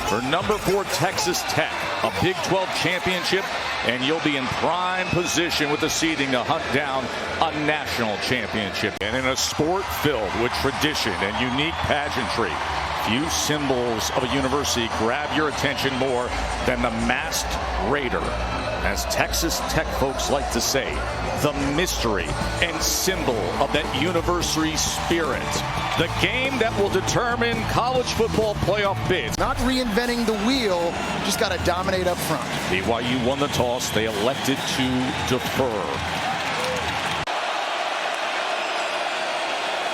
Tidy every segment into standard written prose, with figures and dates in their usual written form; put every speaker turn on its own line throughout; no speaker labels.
for number 4 Texas Tech, a Big 12 championship, and you'll be in prime position with the seeding to hunt down a national championship. And in a sport filled with tradition and unique pageantry, few symbols of a university grab your attention more than the masked raider. As Texas Tech folks like to say, the mystery and symbol of that university spirit. The game that will determine college football playoff bids.
Not reinventing the wheel, just got to dominate up front.
BYU won the toss. They elected to defer.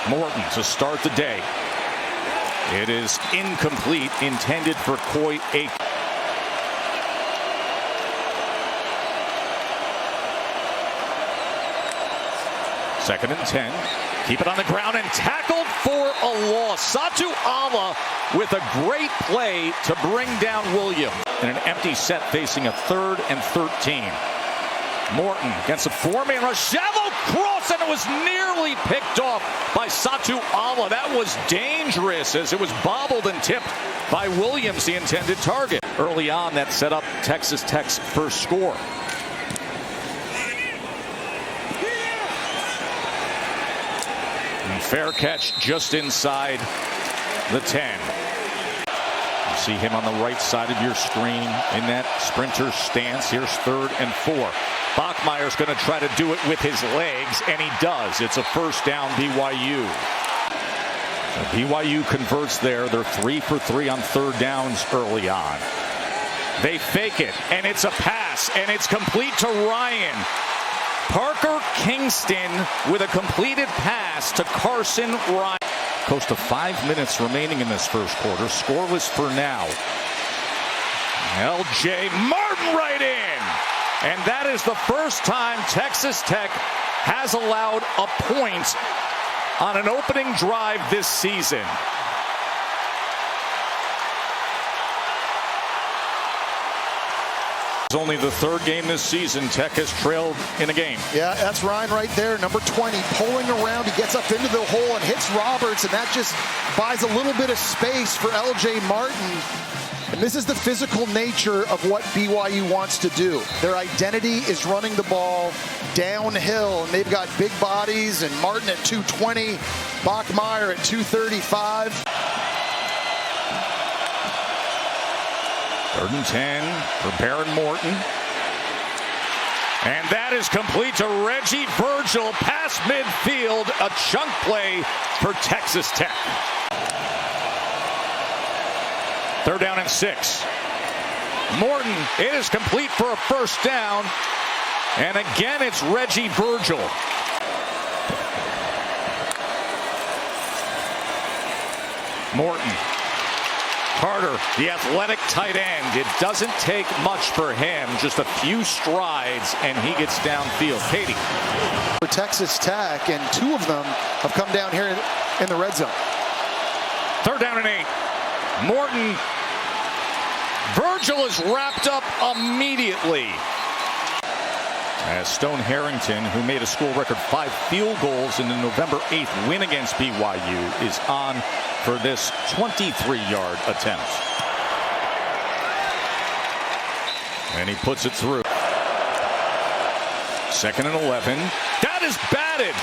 Morton to start the day. It is incomplete, intended for Coy Aiken. Second and 10. Keep it on the ground and tackled for a loss. Satu Ala with a great play to bring down Williams. In an empty set facing a 3rd and 13. Morton against a 4-man rush. Shallow cross, and it was nearly picked off by Satu Ala. That was dangerous as it was bobbled and tipped by Williams, the intended target. Early on, that set up Texas Tech's first score. And fair catch just inside the 10. You see him on the right side of your screen in that sprinter stance. Here's 3rd and 4. Bachmeier's going to try to do it with his legs, and he does. It's a first down, BYU. BYU converts there. They're 3 for 3 on 3rd downs early on. They fake it, and it's a pass, and it's complete to Ryan. Parker Kingston with a completed pass to Carson Ryan. Close to 5 minutes remaining in this first quarter. Scoreless for now. L.J. Martin right in. And that is the first time Texas Tech has allowed a point on an opening drive this season. It's only the 3rd game this season Tech has trailed in a game.
Yeah, that's Ryan right there, number 20, pulling around. He gets up into the hole and hits Roberts, and that just buys a little bit of space for L.J. Martin. And this is the physical nature of what BYU wants to do. Their identity is running the ball downhill, and they've got big bodies, and Martin at 220, Bachmeier at 235.
3rd and 10 for Baron Morton. And that is complete to Reggie Virgil past midfield. A chunk play for Texas Tech. 3rd down and 6. Morton, it is complete for a first down. And again, it's Reggie Virgil. Morton. Carter, the athletic tight end. It doesn't take much for him, just a few strides, and he gets downfield. Katie.
For Texas Tech, and 2 of them have come down here in the red zone.
3rd down and 8. Morton. Virgil is wrapped up immediately. As Stone Harrington, who made a school record 5 field goals in the November 8th win against BYU, is on for this 23-yard attempt. And he puts it through. 2nd and 11. That is batted.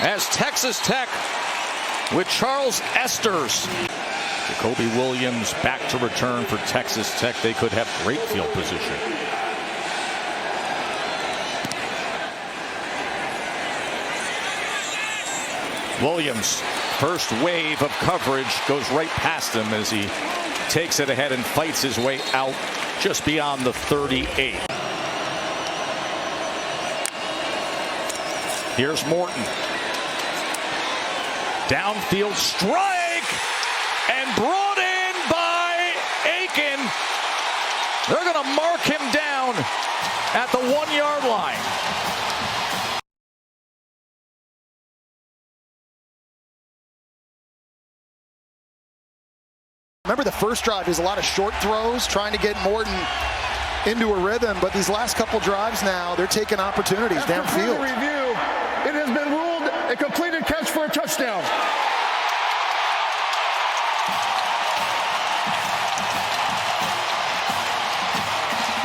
As Texas Tech with Charles Esters. Jacoby Williams back to return for Texas Tech. They could have great field position. Williams, first wave of coverage, goes right past him as he takes it ahead and fights his way out just beyond the 38. Here's Morton. Downfield strike, and brought in by Aiken. They're going to mark him down at the 1-yard line.
Remember, the first drive is a lot of short throws, trying to get Morton into a rhythm, but these last couple drives now, they're taking opportunities downfield.
After review, it has been ruled a completed catch for a touchdown.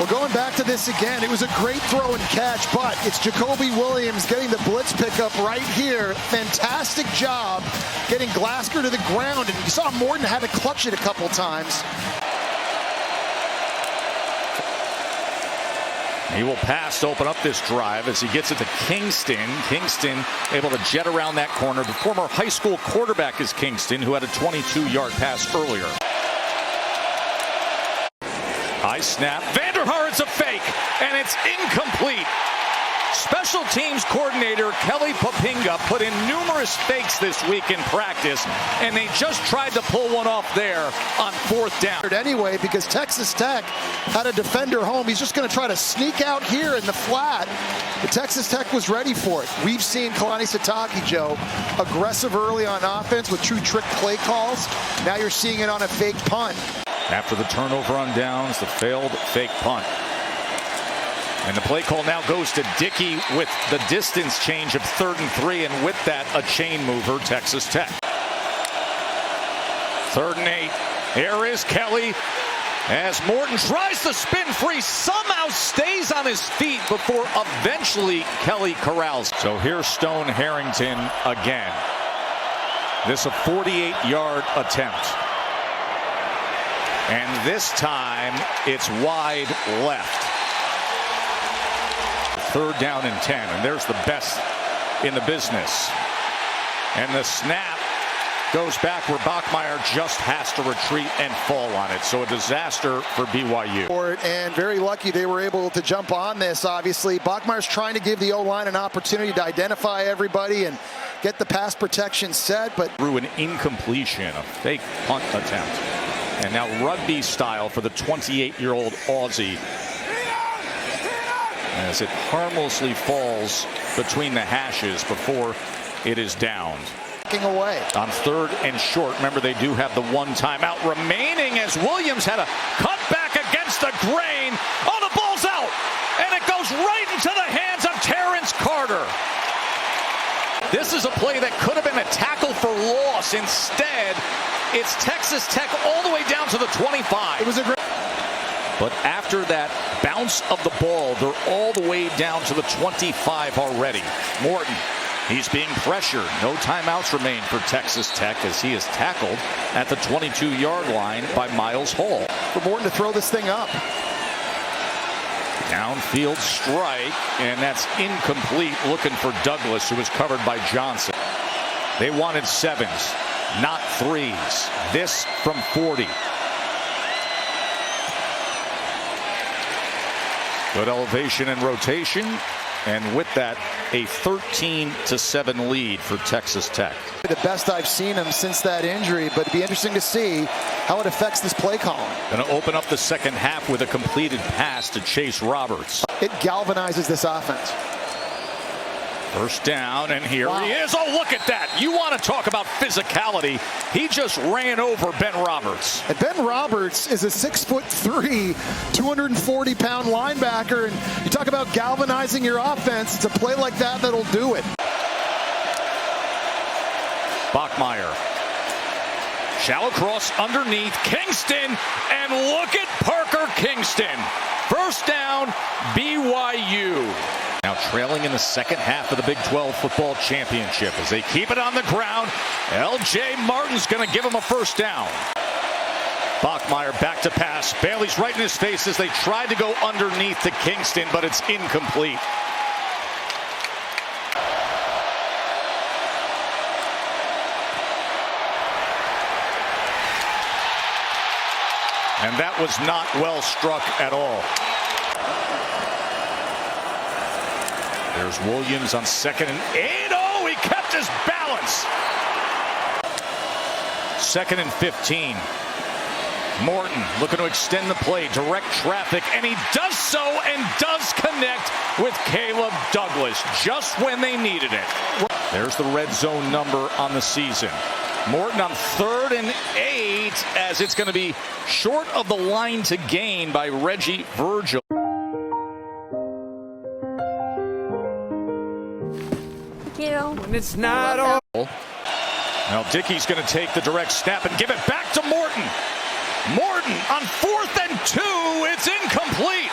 Well, going back to this again, it was a great throw and catch, but it's Jacoby Williams getting the blitz pickup right here. Fantastic job getting Glasgow to the ground, and you saw Morton had to clutch it a couple times.
He will pass to open up this drive as he gets it to Kingston. Kingston able to jet around that corner. The former high school quarterback is Kingston, who had a 22-yard pass earlier. High snap. Vanderhaar, it's a fake, and it's incomplete. Special teams coordinator Kelly Popinga put in numerous fakes this week in practice, and they just tried to pull one off there on 4th down.
Anyway, because Texas Tech had a defender home, he's just going to try to sneak out here in the flat. But Texas Tech was ready for it. We've seen Kalani Sitake, Joe, aggressive early on offense with true trick play calls. Now you're seeing it on a fake punt.
After the turnover on downs, the failed fake punt. And the play call now goes to Dickey with the distance change of 3rd and 3, and with that, a chain mover, Texas Tech. 3rd and 8. Here is Kelly as Morton tries to spin free, somehow stays on his feet before eventually Kelly corrals. So here's Stone Harrington again. This a 48-yard attempt. And this time, it's wide left. 3rd down and 10, and there's the best in the business. And the snap goes back where Bachmeier just has to retreat and fall on it. So a disaster for BYU.
And very lucky they were able to jump on this, obviously. Bachmeier's trying to give the O-line an opportunity to identify everybody and get the pass protection set, but
through an incompletion, a fake punt attempt. And now rugby style for the 28-year-old Aussie, as it harmlessly falls between the hashes before it is downed.
Away.
On 3rd and short, remember they do have the one timeout remaining as Williams had a cut back against the grain. Oh, the ball's out, and it goes right into the hands of Terrence Carter. This is a play that could have been a tackle for loss. Instead, it's Texas Tech all the way down to the 25.
It was a great.
But after that bounce of the ball, they're all the way down to the 25 already. Morton, he's being pressured. No timeouts remain for Texas Tech as he is tackled at the 22-yard line by Miles Hall.
For Morton to throw this thing up.
Downfield strike, and that's incomplete, looking for Douglas, who was covered by Johnson. They wanted 7s, not 3s. This from 40. Good elevation and rotation, and with that, a 13-7 lead for Texas Tech.
The best I've seen him since that injury, but it'd be interesting to see how it affects this play calling.
Going to open up the second half with a completed pass to Chase Roberts.
It galvanizes this offense.
1st down, and here he is. Oh, look at that. You want to talk about physicality. He just ran over Ben Roberts.
And Ben Roberts is a 6'3", 240-pound linebacker, and you talk about galvanizing your offense. It's a play like that that'll do it.
Bachmeier. Shallow cross underneath Kingston, and look at Parker Kingston. 1st down, BYU. Now trailing in the second half of the Big 12 football championship as they keep it on the ground. L.J. Martin's going to give him a 1st down. Bachmeier back to pass. Bailey's right in his face as they tried to go underneath to Kingston, but it's incomplete. And that was not well struck at all. There's Williams on 2nd and 8. Oh, he kept his balance. 2nd and 15. Morton looking to extend the play, direct traffic, and he does so and does connect with Caleb Douglas just when they needed it. There's the red zone number on the season. Morton on 3rd and 8 as it's going to be short of the line to gain by Reggie Virgil.
When it's not all.
Now Dickey's going to take the direct snap and give it back to Morton. Morton on 4th and 2. It's incomplete.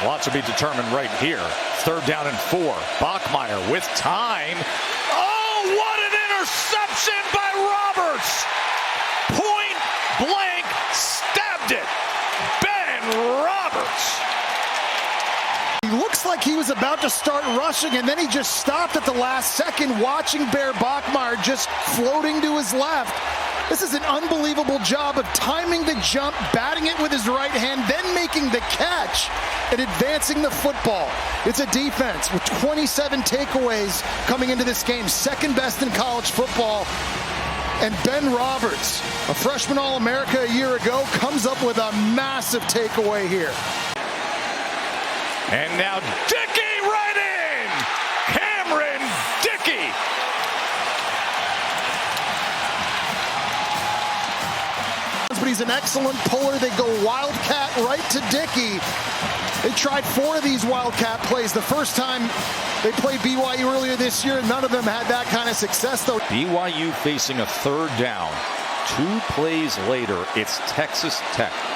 Lots to be determined right here. 3rd down and 4. Bachmeier with time. Oh, what an interception by Roberts! Point blank, stabbed it. Ben Roberts.
He looks like he was about to start rushing, and then he just stopped at the last second, watching Bear Bachmeier just floating to his left. This is an unbelievable job of timing the jump, batting it with his right hand, then making the catch and advancing the football. It's a defense with 27 takeaways coming into this game, 2nd best in college football. And Ben Roberts, a freshman All-America a year ago, comes up with a massive takeaway here.
And now Dickey right in! Cameron Dickey!
But he's an excellent puller. They go wildcat right to Dickey. They tried 4 of these wildcat plays. The first time they played BYU earlier this year, none of them had that kind of success, though.
BYU facing a 3rd down. 2 plays later, it's Texas Tech.